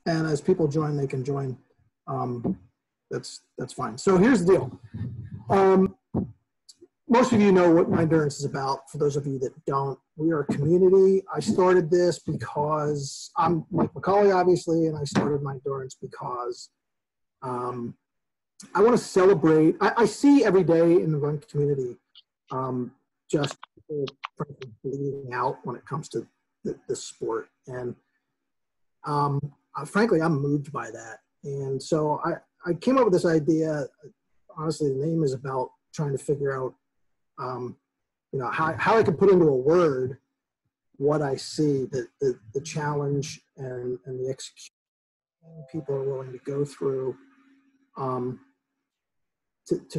and as people join, they can join. That's fine. So here's the deal. Most of you know what M1NDBENDERS is about. For those of you that don't, we are a community. I started this because I'm Mike McCauley, obviously, and I started M1NDBENDERS because I want to celebrate. I see every day in the run community just people bleeding out when it comes to the sport. And frankly, I'm moved by that. And so I came up with this idea. Honestly, the name is about trying to figure out you know, how I can put into a word what I see, the challenge and the execution people are willing to go through to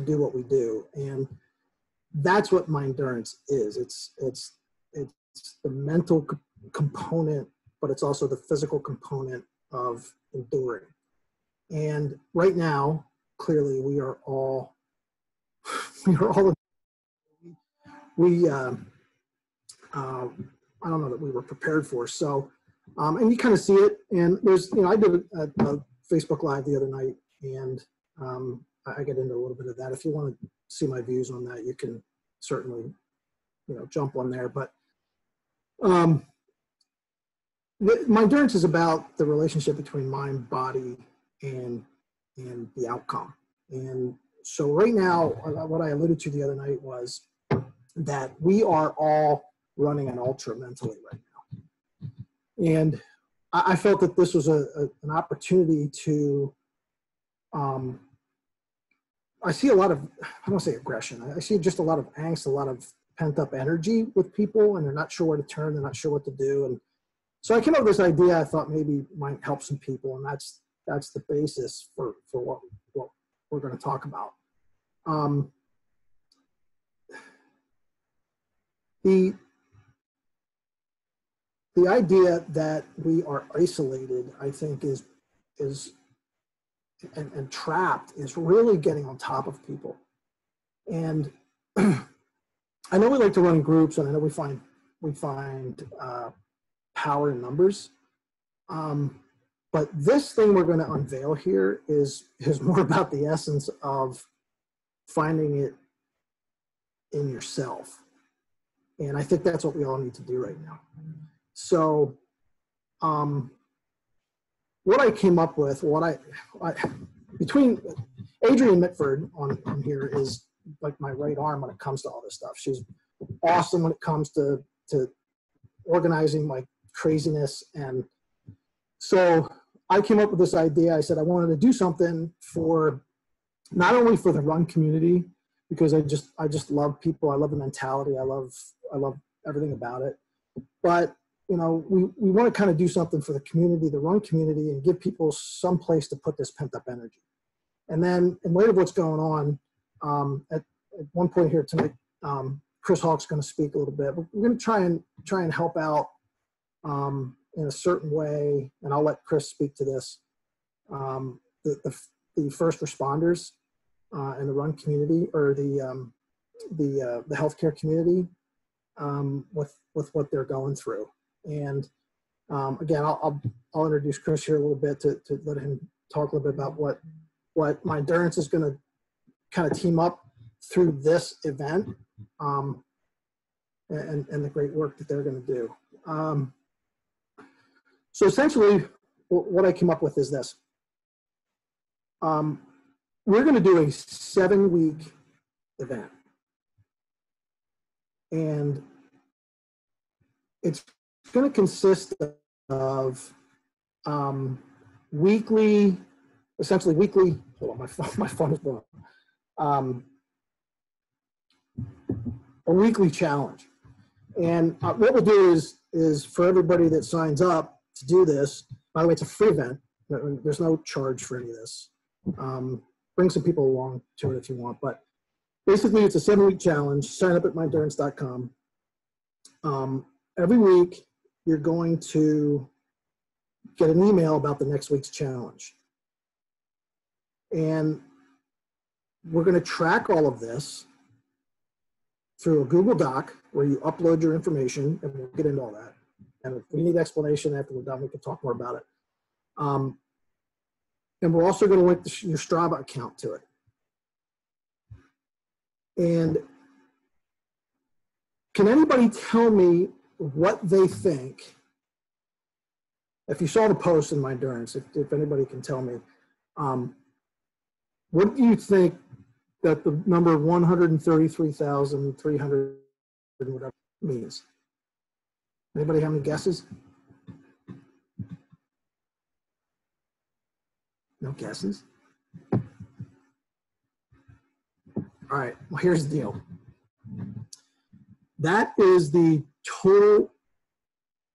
do what we do. And that's what M1NDBENDERS is. It's the mental component, but it's also the physical component of enduring. And right now, clearly, we are all I don't know that we were prepared for. So, and you kind of see it. And there's, you know, I did a Facebook Live the other night, and I get into a little bit of that. If you want to see my views on that, you can certainly, you know, jump on there. But M1NDBENDERS is about the relationship between mind, body, and the outcome. And so right now, what I alluded to the other night was that we are all running an ultra mentally right now. And I felt that this was an opportunity to, I see a lot of, I don't want to say aggression, I see just a lot of angst, a lot of pent up energy with people, and they're not sure where to turn, they're not sure what to do. And so I came up with this idea I thought maybe might help some people, and that's the basis for what we're going to talk about. The idea that we are isolated, I think, is and trapped is really getting on top of people. And I know we like to run in groups, and I know we find power in numbers. But this thing we're going to unveil here is more about the essence of finding it in yourself. And I think that's what we all need to do right now. So what I came up with, between Adrienne Mitford on here is like my right arm when it comes to all this stuff. She's awesome when it comes to organizing my craziness. And so I came up with this idea. I said I wanted to do something for, not only for the run community, because I just love people. I love the mentality. I love everything about it. But, you know, we want to kind of do something for the community, the run community, and give people some place to put this pent up energy. And then in light of what's going on, at one point here tonight, Chris Hawk's going to speak a little bit. But we're going to try and help out in a certain way, and I'll let Chris speak to this. The first responders in the run community, or the healthcare community, with what they're going through. And again, I'll introduce Chris here a little bit to let him talk a little bit about what M1NDBENDERS is going to kind of team up through this event, and the great work that they're going to do. So essentially, what I came up with is this. We're going to do a 7-week event. And it's going to consist of essentially weekly, hold on, my phone is blowing up. A weekly challenge. And what we'll do is for everybody that signs up to do this, by the way, it's a free event. There's no charge for any of this. Bring some people along to it if you want. But basically, it's a 7-week challenge. Sign up at M1NDBENDERS.com. Every week, you're going to get an email about the next week's challenge. And we're going to track all of this through a Google Doc where you upload your information, and we'll get into all that. And if we need explanation after we're done, we can talk more about it. And we're also going to link your Strava account to it. And can anybody tell me what they think? If you saw the post in my endurance, if anybody can tell me, what do you think that the number 133,300 whatever means? Anybody have any guesses? No guesses? All right, well, here's the deal. That is the total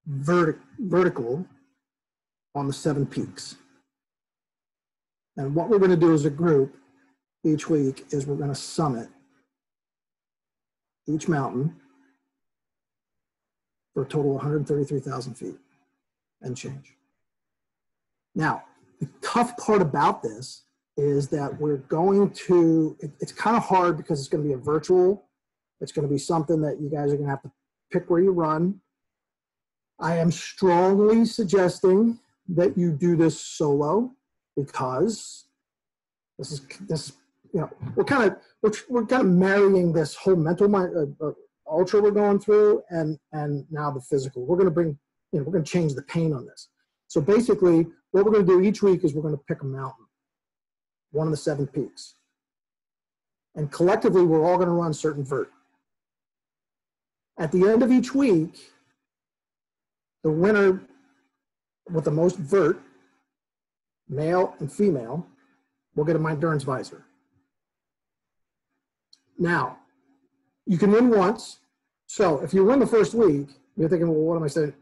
vertical on the 7 peaks. And what we're going to do as a group each week is we're going to summit each mountain for a total of 133,000 feet and change. Now, the tough part about this is that we're going to, it's kind of hard because it's going to be a virtual. It's going to be something that you guys are going to have to pick where you run. I am strongly suggesting that you do this solo because this is you know, we're kind of marrying this whole mental ultra we're going through and now the physical. We're going to bring, you know, we're going to change the pain on this. So basically, what we're going to do each week is we're going to pick a mountain, one of the 7 peaks, and collectively we're all going to run certain vert. At the end of each week, the winner with the most vert, male and female, will get a endurance visor. Now, you can win once. So if you win the first week, you're thinking, well, what am I saying?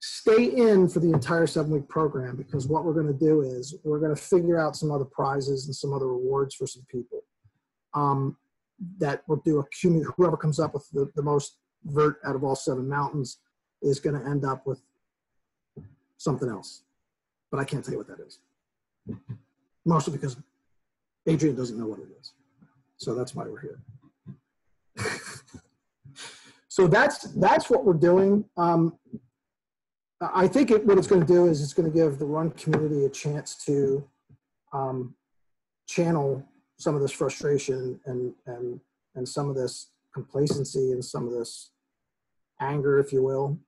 Stay in for the entire 7-week program, because what we're going to do is we're going to figure out some other prizes and some other rewards for some people that will do a cumulative. Whoever comes up with the most vert out of all 7 mountains is going to end up with something else. But I can't tell you what that is. Mostly because Adrian doesn't know what it is. So that's why we're here. So that's what we're doing. I think what it's going to do is it's going to give the run community a chance to channel some of this frustration and some of this complacency and some of this anger, if you will.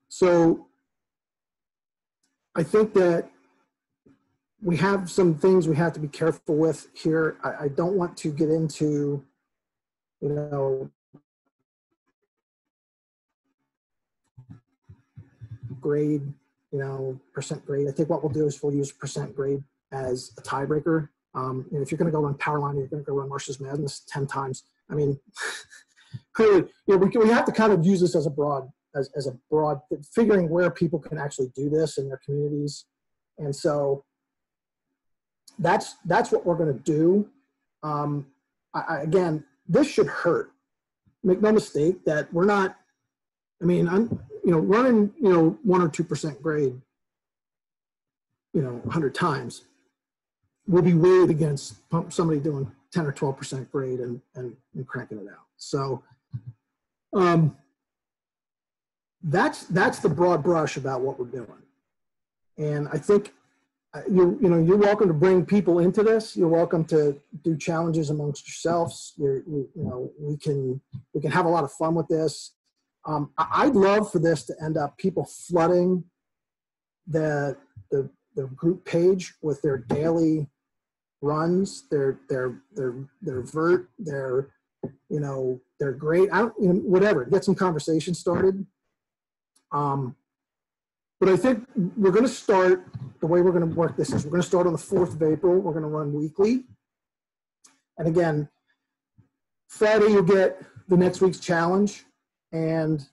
So I think that we have some things we have to be careful with here. I don't want to get into, you know, grade, you know, percent grade. I think what we'll do is we'll use percent grade as a tiebreaker. And if you're going to go run Powerline, you're going to go run Marsh's Madness 10 times. I mean, clearly, you know, we have to kind of use this as a broad, as a broad, figuring where people can actually do this in their communities. And so that's what we're going to do. Again, this should hurt. Make no mistake that we're not, I mean, you know, running, you know, 1 or 2% grade, you know, 100 times will be weighed against somebody doing 10 or 12% grade and cranking it out. So that's the broad brush about what we're doing. And I think you know, you're welcome to bring people into this. You're welcome to do challenges amongst yourselves. You know, we can have a lot of fun with this. I'd love for this to end up people flooding the group page with their daily runs, their vert, their, you know, their grade. You know, whatever. Get some conversation started. But I think we're going to start, the way we're going to work this is we're going to start on the 4th of April. We're going to run weekly. And again, Friday you'll get the next week's challenge. And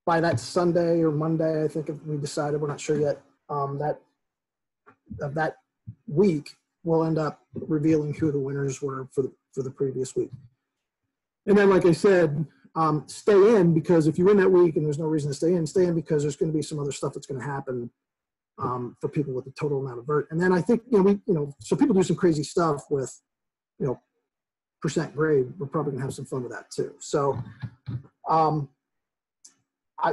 by that Sunday or Monday, I think we decided, we're not sure yet, that week, we'll end up revealing who the winners were for the previous week. And then, like I said, stay in, because if you win that week and there's no reason to stay in because there's going to be some other stuff that's going to happen for people with the total amount of vert. And then I think, you know, so people do some crazy stuff with, you know, percent grade. We're probably gonna have some fun with that too. So,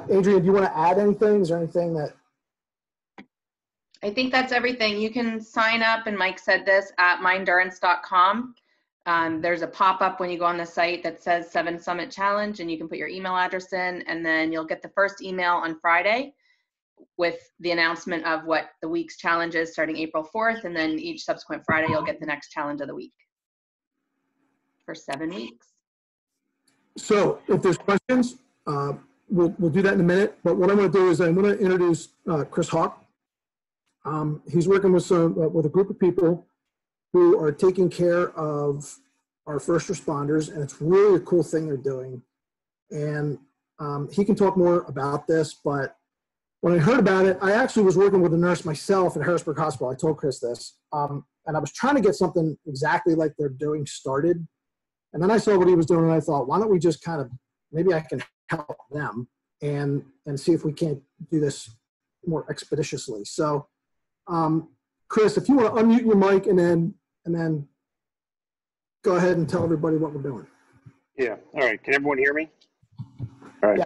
Adrian, do you want to add anything? Is there anything that I think that's everything. You can sign up, and Mike said this, at myendurance.com. There's a pop-up when you go on the site that says 7 Summit Challenge, and you can put your email address in, and then you'll get the first email on Friday with the announcement of what the week's challenge is starting April 4th, and then each subsequent Friday you'll get the next challenge of the week for 7 weeks. So if there's questions, we'll do that in a minute. But what I'm going to do is I'm going to introduce Chris Hawk. He's working with a group of people who are taking care of our first responders, and it's really a cool thing they're doing. And he can talk more about this, but when I heard about it, I actually was working with a nurse myself at Harrisburg Hospital. I told Chris this, and I was trying to get something exactly like they're doing started. And then I saw what he was doing, and I thought, why don't we just kind of, maybe I can help them and see if we can't do this more expeditiously. So, Chris, if you want to unmute your mic and then go ahead and tell everybody what we're doing. Yeah. All right. Can everyone hear me? All right. Yeah.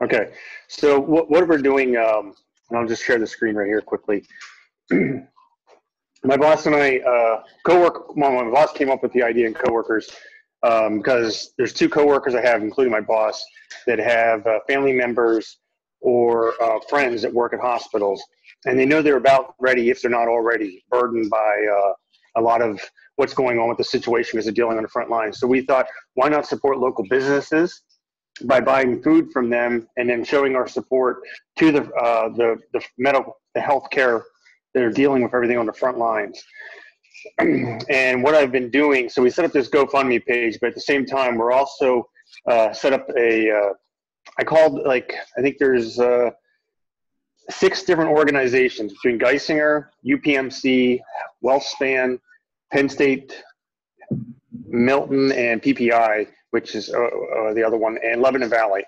Okay. So what we're doing, and I'll just share the screen right here quickly. My boss and I my boss came up with the idea, and coworkers, because there's 2 coworkers I have, including my boss, that have family members or friends that work at hospitals, and they know they're about ready, if they're not already, burdened by a lot of what's going on with the situation as they're dealing on the front line. So we thought, why not support local businesses by buying food from them and then showing our support to the healthcare that are dealing with everything on the front lines. And what I've been doing, so we set up this GoFundMe page, but at the same time, we're also set up I think there's 6 different organizations between Geisinger, UPMC, WellSpan, Penn State, Milton, and PPI, which is the other one, and Lebanon Valley.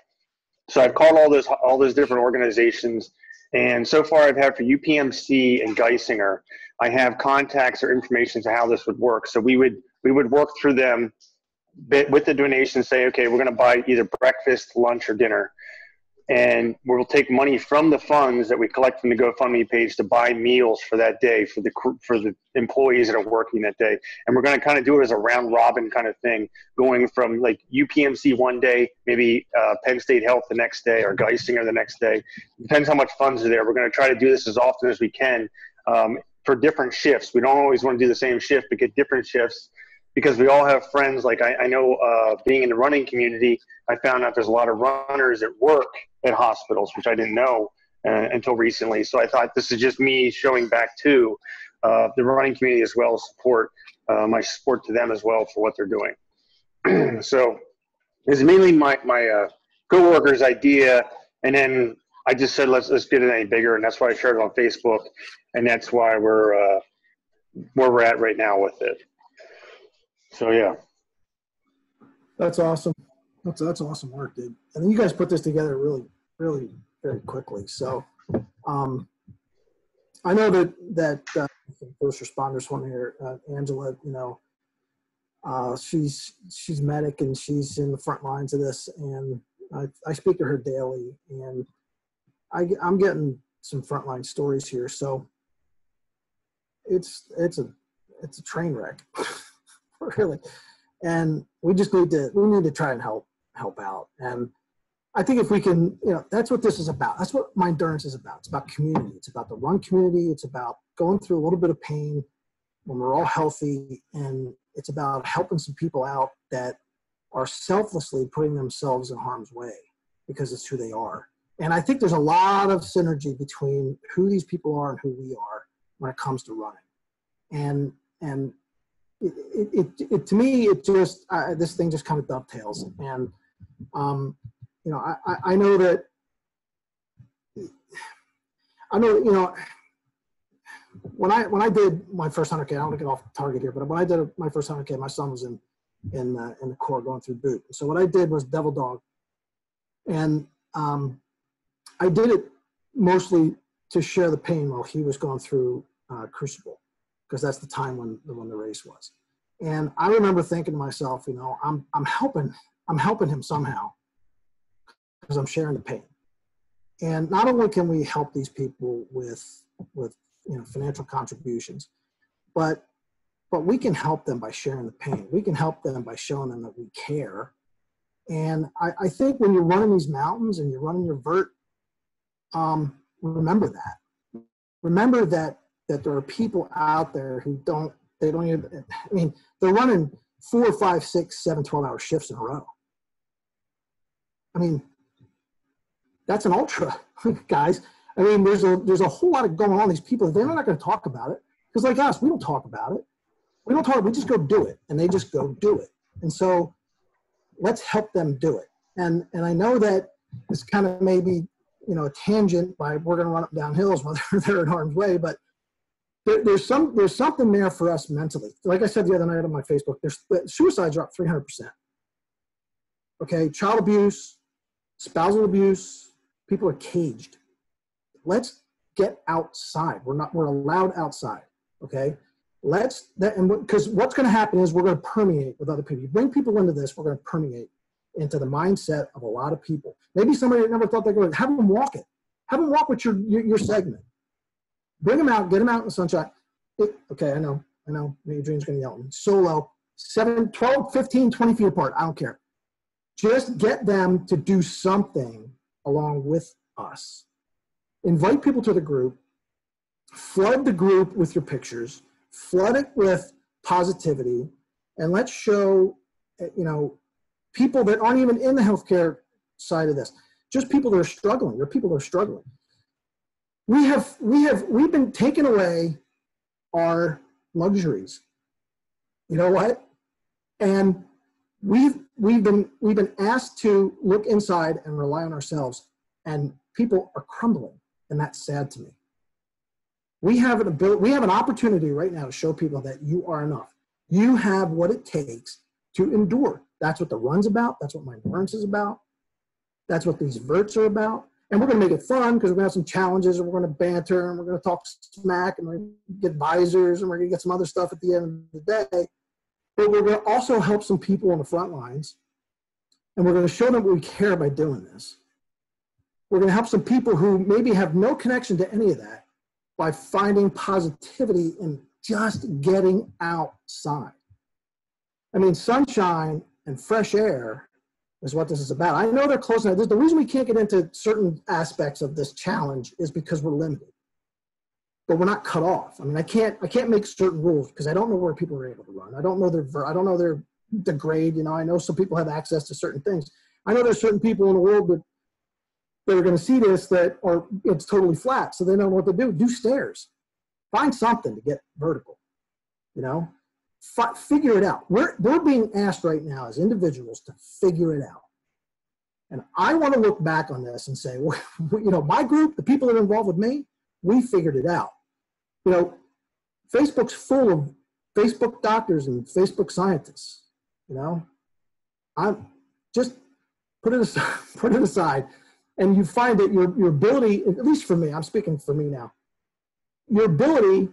So I've called all those different organizations, and so far I've had for UPMC and Geisinger, I have contacts or information to how this would work. So we would work through them with the donation, say, okay, we're going to buy either breakfast, lunch, or dinner. And we'll take money from the funds that we collect from the GoFundMe page to buy meals for that day for the employees that are working that day. And we're going to kind of do it as a round robin kind of thing, going from like UPMC one day, maybe Penn State Health the next day, or Geisinger the next day. Depends how much funds are there. We're going to try to do this as often as we can for different shifts. We don't always want to do the same shift, but get different shifts, because we all have friends. Like I know being in the running community, I found out there's a lot of runners that work at hospitals, which I didn't know until recently. So I thought this is just me showing back to the running community as well as my support to them as well for what they're doing. So it's mainly my coworker's idea, and then I just said let's get it any bigger, and that's why I shared it on Facebook, and that's why we're where we're at right now with it. So yeah, That's awesome. That's awesome work, dude. And then you guys put this together really, really very quickly. So I know that first responders one here, Angela, you know, she's medic and she's in the front lines of this, and I speak to her daily, and I'm getting some frontline stories here. So it's a train wreck, really. And we just need to try and help out. And I think if we can, you know, that's what this is about. That's what My Endurance is about. It's about community. It's about the run community. It's about going through a little bit of pain when we're all healthy. And it's about helping some people out that are selflessly putting themselves in harm's way because it's who they are. And I think there's a lot of synergy between who these people are and who we are when it comes to running. And it to me, it just, this thing just kind of dovetails. And, you know, I know that, you know, when I did my first 100K, I don't want to get off target here, but when I did my first 100K, my son was in the Corps going through boot. So what I did was Devil Dog. And I did it mostly to share the pain while he was going through Crucible, because that's the time when the race was. And I remember thinking to myself, you know, I'm helping him somehow because I'm sharing the pain. And not only can we help these people with financial contributions, but we can help them by sharing the pain. We can help them by showing them that we care. And I think when you're running these mountains and you're running your vert, remember that. Remember that there are people out there who they don't even, I mean, they're running 4, 5, 6, 7, 12-hour shifts in a row. I mean, that's an ultra, guys. I mean, there's a whole lot of going on. These people, they're not going to talk about it. Because like us, we don't talk about it. We just go do it. And they just go do it. And so let's help them do it. And I know that it's kind of maybe, a tangent by we're going to run up and down hills while they're in harm's way, but there's something there for us mentally. Like I said the other night on my Facebook, suicides are up 300%. Okay, child abuse, spousal abuse, people are caged. Let's get outside. We're allowed outside. Okay, because what's going to happen is we're going to permeate with other people. You bring people into this, we're going to permeate into the mindset of a lot of people. Maybe somebody that never thought they could. Have them walk it. Have them walk with your segment. Bring them out. Get them out in the sunshine. Okay, I know. Adrian's going to yell at me. Solo, 7, 12, 15, 20 feet apart. I don't care. Just get them to do something along with us. Invite people to the group. Flood the group with your pictures. Flood it with positivity. And let's show, people that aren't even in the healthcare side of this. Just people that are struggling. There are people that are struggling. We've been taking away our luxuries. You know what? And we've been asked to look inside and rely on ourselves, and people are crumbling, and that's sad to me. We have an opportunity right now to show people that you are enough. You have what it takes to endure. That's what the run's about. That's what my endurance is about. That's what these verts are about. And we're going to make it fun because we're going to have some challenges, and we're going to banter, and we're going to talk smack, and we're going to get visors, and we're going to get some other stuff at the end of the day. But we're going to also help some people on the front lines, and we're going to show them what we care by doing this. We're going to help some people who maybe have no connection to any of that by finding positivity in just getting outside. I mean, sunshine and fresh air is what this is about. I know they're close now. The reason we can't get into certain aspects of this challenge is because we're limited. But we're not cut off. I mean, I can't make certain rules because I don't know where people are able to run. I don't know their grade. I know some people have access to certain things. I know there's certain people in the world that are going to see this it's totally flat, so they don't know what to do. Do stairs. Find something to get vertical. Figure it out. We're being asked right now as individuals to figure it out. And I want to look back on this and say, my group, the people that are involved with me, we figured it out. Facebook's full of Facebook doctors and Facebook scientists. I'm just put it aside. And you find that your ability, at least for me, I'm speaking for me now, your ability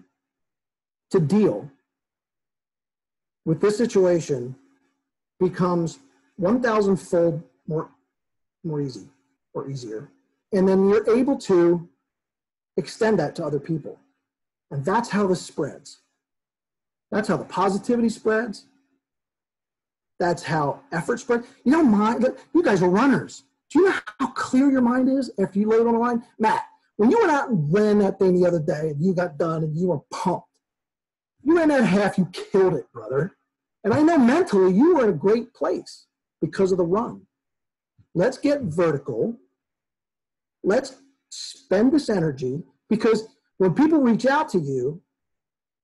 to deal with this situation becomes 1,000-fold more easy or easier. And then you're able to extend that to other people. And that's how this spreads. That's how the positivity spreads. That's how effort spreads. You guys are runners. Do you know how clear your mind is after you lay it on the line? Matt, when you went out and ran that thing the other day and you got done and you were pumped, you ran that half, you killed it, brother. And I know mentally you were in a great place because of the run. Let's get vertical. Let's spend this energy, because when people reach out to you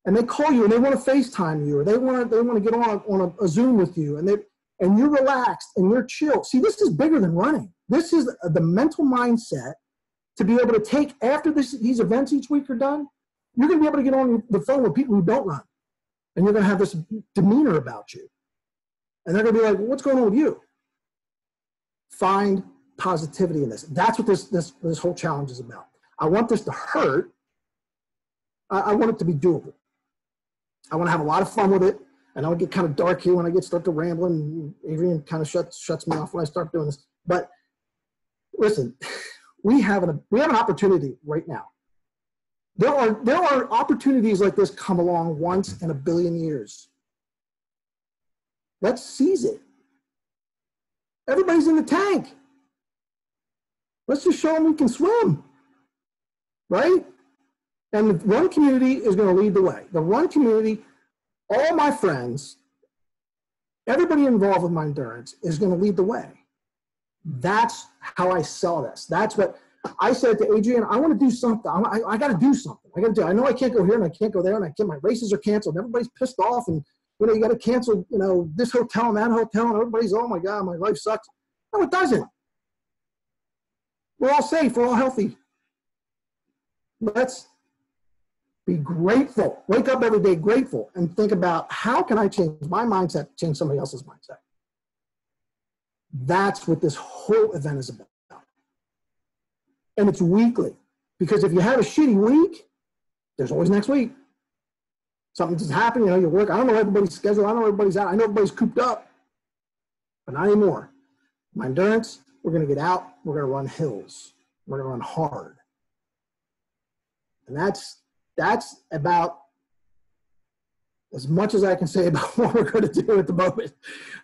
and they call you and they want to FaceTime you, or they want to get on a Zoom with you, and you're relaxed and you're chill. See, this is bigger than running. This is the mental mindset to be able to take after these events each week are done. You're going to be able to get on the phone with people who don't run, and you're going to have this demeanor about you. And they're going to be like, what's going on with you? Find positivity in this. That's what this whole challenge is about. I want this to hurt. I want it to be doable. I want to have a lot of fun with it. And I'll get kind of dark here when I start to ramble, and Adrian kind of shuts me off when I start doing this. But listen, we have an opportunity right now There are opportunities like this come along once in a billion years. Let's seize it. Everybody's in the tank. Let's just show them we can swim, right? And the run community is going to lead the way. The run community, all my friends, everybody involved with my endurance is going to lead the way. That's how I sell this. That's what I said to Adrian. I want to do something. I got to do something. I know I can't go here and I can't go there and I can't. My races are canceled. And everybody's pissed off, and you got to cancel. This hotel and that hotel, and everybody's, oh my God, my life sucks. No, it doesn't. We're all safe. We're all healthy. Let's be grateful. Wake up every day grateful and think about, how can I change my mindset, change somebody else's mindset? That's what this whole event is about. And it's weekly, because if you have a shitty week, there's always next week. Something just happened, you work. I don't know everybody's schedule. I don't know everybody's out. I know everybody's cooped up, but not anymore. My endurance, we're going to get out. We're going to run hills. We're going to run hard. And that's about as much as I can say about what we're going to do at the moment.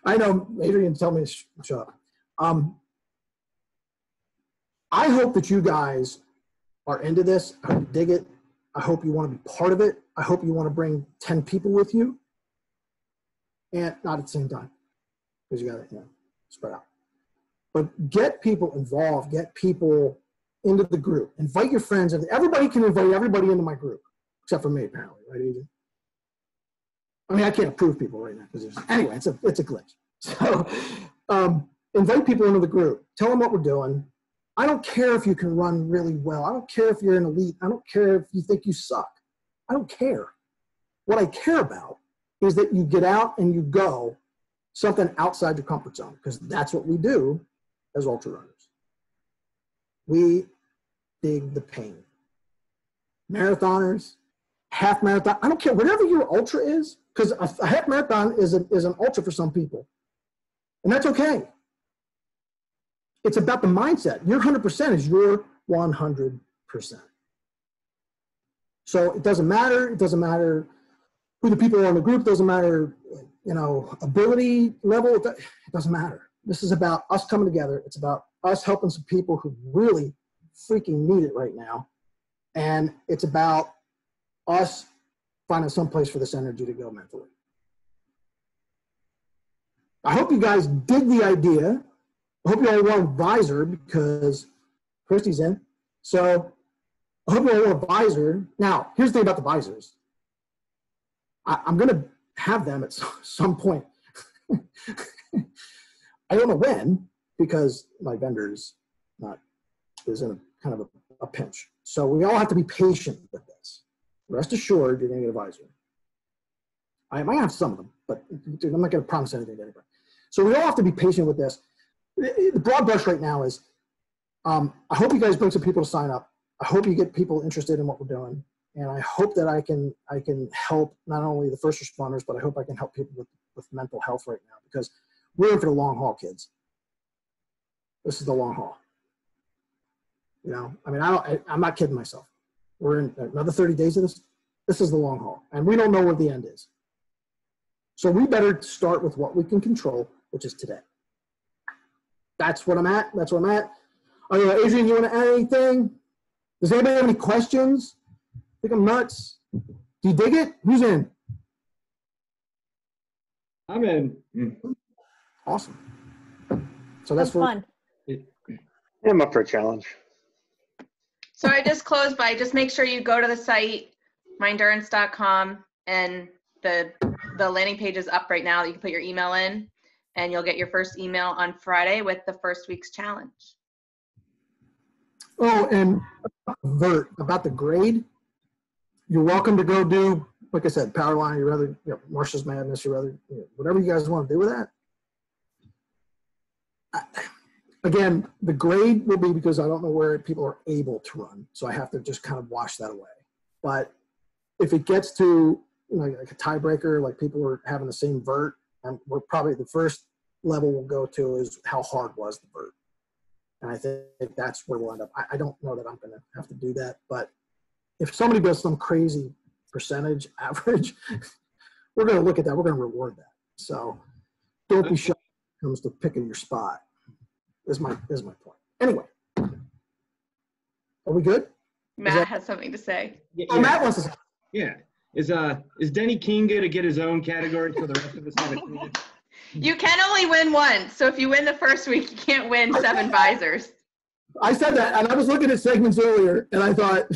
I know Adrian told me to shut up. I hope that you guys are into this. I hope you dig it. I hope you want to be part of it. I hope you want to bring 10 people with you. And not at the same time, because you got to spread out. But get people involved. Get people into the group. Invite your friends. And everybody can invite everybody into my group, except for me, apparently. Right, Adrian? I mean, I can't approve people right now. Anyway, it's a glitch. So invite people into the group. Tell them what we're doing. I don't care if you can run really well. I don't care if you're an elite. I don't care if you think you suck. I don't care. What I care about is that you get out and you go something outside your comfort zone, because that's what we do as ultra runners. We dig the pain. Marathoners, half marathon, I don't care, whatever your ultra is, because a half marathon is an ultra for some people. And that's okay. It's about the mindset. Your 100% is your 100%. So it doesn't matter. It doesn't matter who the people are in the group. It doesn't matter, ability level. It doesn't matter. This is about us coming together. It's about us helping some people who really freaking need it right now. And it's about us finding some place for this energy to go mentally. I hope you guys dig the idea. I hope you all want a visor, because Christy's in. So I hope you all want a visor. Now, here's the thing about the visors. I'm going to have them at some point. I don't know when, because my vendor is in a kind of a pinch. So we all have to be patient with this. Rest assured, you're going to get a visor. I might have some of them, but I'm not going to promise anything to anybody. So we all have to be patient with this. The broad brush right now is, I hope you guys bring some people to sign up. I hope you get people interested in what we're doing. And I hope that I can help not only the first responders, but I hope I can help people with mental health right now, because we're in for the long haul, kids. This is the long haul. I'm not kidding myself. We're in another 30 days of this. This is the long haul, and we don't know where the end is. So we better start with what we can control, which is today. That's what I'm at. That's where I'm at. Adrian, you want to add anything? Does anybody have any questions? I think I'm nuts. Do you dig it? Who's in? I'm in. Awesome. So that's fun. Yeah, I'm up for a challenge. So I just closed by, just make sure you go to the site, M1NDBENDER.com, and the landing page is up right now. You can put your email in, and you'll get your first email on Friday with the first week's challenge. Oh, and Vert, about the grade, you're welcome to go do, like I said, Powerline, you rather, Marshall's Madness, you rather, whatever you guys want to do with that. Again, the grade will be because I don't know where people are able to run, so I have to just kind of wash that away. But if it gets to like a tiebreaker, like people are having the same vert, and we're probably the first level we'll go to is how hard was the vert, and I think that's where we'll end up. I don't know that I'm going to have to do that, but if somebody does some crazy percentage average, we're going to look at that. We're going to reward that. So don't be shy when it comes to picking your spot. Is my point. Anyway, are we good? Matt has something to say. Yeah, Oh, Matt wants to say. yeah. Is Denny King going to get his own category for the rest of us? Have You can only win one. So if you win the first week, you can't win 7 visors. I said that, and I was looking at segments earlier, and I thought,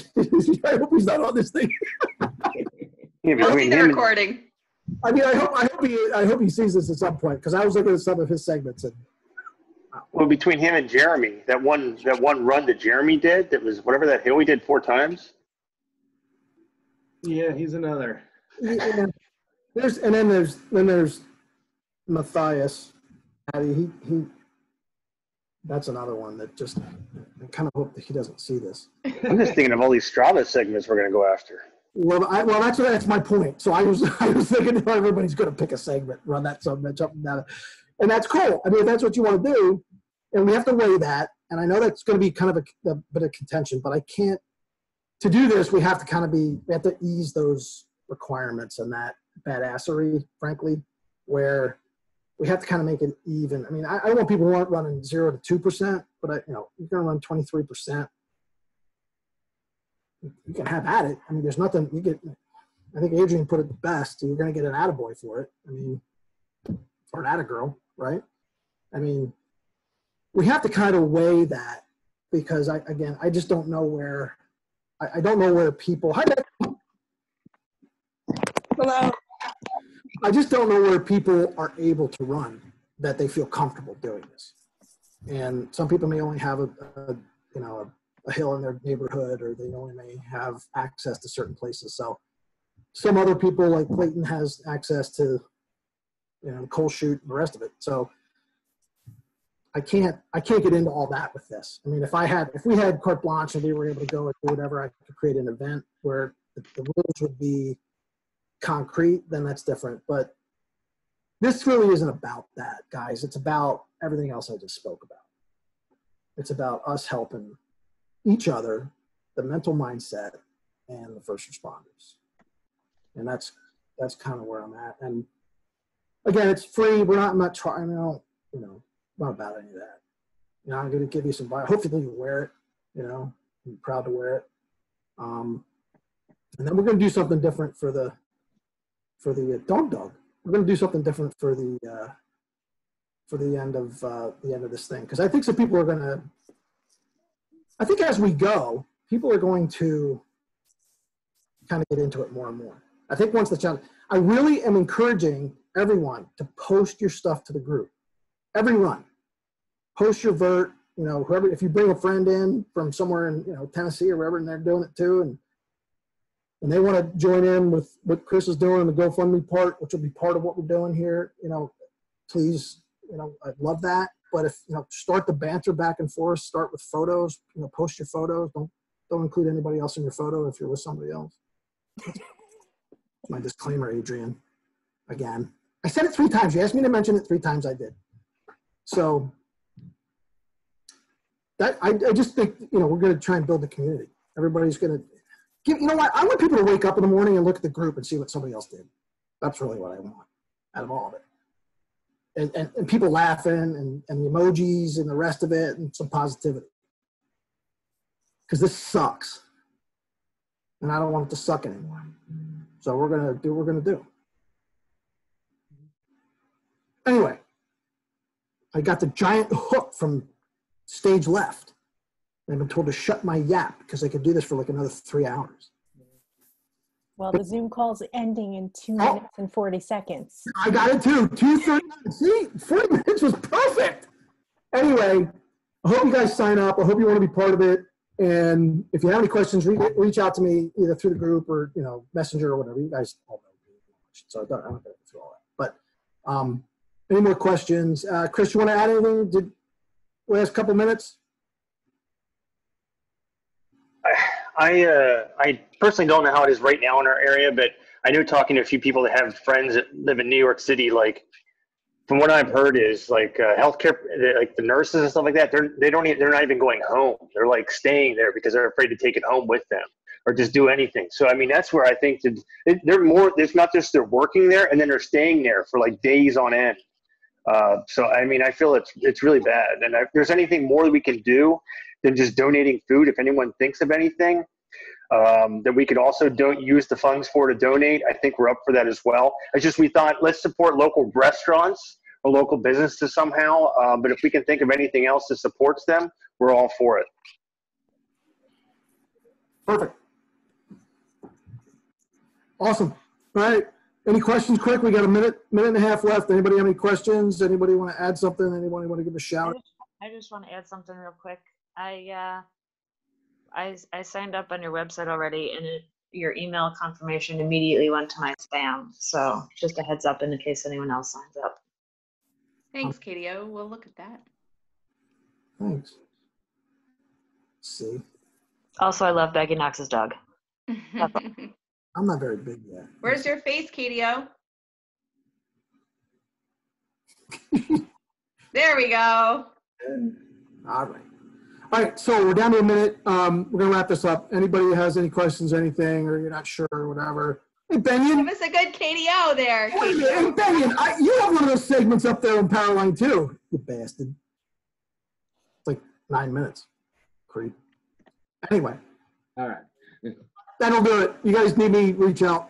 I hope he's not on this thing. Yeah, I'll see between the him, recording. I mean, I hope he sees this at some point, because I was looking at some of his segments, and well, between him and Jeremy, that one run that Jeremy did, that was whatever that hill he did 4 times. yeah, he's another. yeah, there's Matthias. He that's another one that just, I kind of hope that he doesn't see this. I'm just thinking of all these Strava segments we're going to go after. Well, that's my point. So I was thinking everybody's going to pick a segment, run that segment, up and down, and that's cool. I mean, if that's what you want to do, and we have to weigh that, and I know that's going to be kind of a bit of contention, but I can't. To do this, we have to ease those requirements and that badassery, frankly, where we have to kind of make it even. I mean, I don't want people who aren't running 0 to 2%, but you're going to run 23%. You can have at it. I mean, there's nothing you get. I think Adrian put it best. You're going to get an attaboy for it. I mean, or an attagirl, right? I mean, we have to kind of weigh that because I just don't know where. I don't know where people. Hi, Nick. Hello. I just don't know where people are able to run that they feel comfortable doing this. And some people may only have a hill in their neighborhood, or they only may have access to certain places. So some other people like Clayton has access to, Coal Chute and the rest of it. So I can't get into all that with this. I mean, if we had carte blanche and we were able to go and do whatever, I could create an event where the rules would be concrete, then that's different. But this really isn't about that, guys. It's about everything else I just spoke about. It's about us helping each other, the mental mindset, and the first responders. And that's kind of where I'm at. And again, it's free. I'm not trying, not about any of that. I'm going to give you some, hopefully you wear it, I'm proud to wear it. And then we're going to do something different for the dog. We're going to do something different for the end of this thing. Cause I think some people are I think as we go, people are going to kind of get into it more and more. I think once the challenge, I really am encouraging everyone to post your stuff to the group. Every run, post your vert, whoever, if you bring a friend in from somewhere in, Tennessee or wherever, and they're doing it too. And they want to join in with what Chris is doing in the GoFundMe part, which will be part of what we're doing here, please, I'd love that. But if, start the banter back and forth, start with photos, post your photos. Don't include anybody else in your photo if you're with somebody else. My disclaimer, Adrian, again. I said it 3 times. You asked me to mention it 3 times, I did. So that I just think, we're going to try and build the community. Everybody's going to give, what? I want people to wake up in the morning and look at the group and see what somebody else did. That's really what I want out of all of it. And people laughing and the emojis and the rest of it and some positivity. Because this sucks. And I don't want it to suck anymore. So we're going to do what we're going to do. Anyway, I got the giant hook from stage left. I've been told to shut my yap because I could do this for like another 3 hours. Well, the Zoom call's ending in 2 minutes and 40 seconds. I got it too. 2:39. See, 40 minutes was perfect. Anyway, I hope you guys sign up. I hope you want to be part of it. And if you have any questions, reach out to me either through the group or Messenger or whatever. You guys all know. So I'm not going to go through all that. But any more questions? Chris, you want to add anything? Last couple minutes? I personally don't know how it is right now in our area, but I know talking to a few people that have friends that live in New York City, like from what I've heard is like healthcare, like the nurses and stuff like that. They're not even going home. They're like staying there because they're afraid to take it home with them. or just do anything. So, I mean, that's where I think they're more, it's not just they're working there and then they're staying there for like days on end. So, I mean, I feel it's really bad. And if there's anything more that we can do than just donating food, if anyone thinks of anything, that we could also don't use the funds for to donate, I think we're up for that as well. It's just we thought, let's support local restaurants or local businesses somehow. But if we can think of anything else that supports them, we're all for it. Perfect. Awesome. All right. Any questions quick? We got a minute and a half left. Anybody have any questions? Anybody want to add something? Anybody want to give a shout? I just want to add something real quick. I signed up on your website already, and your email confirmation immediately went to my spam. So just a heads up in case anyone else signs up. Thanks, KDO. We'll look at that. Thanks. Let's see. Also, I love Becky Knox's dog. I'm not very big yet. Where's your face, KDO? There we go. All right. All right, so we're down to a minute. We're gonna wrap this up. Anybody who has any questions, anything, or you're not sure or whatever. Hey, Benyon. Give us a good KDO there. Hey, Benyon, you have one of those segments up there on Powerline too, you bastard. It's like 9 minutes. Creep. Anyway. All right. That'll do it. You guys need me, reach out.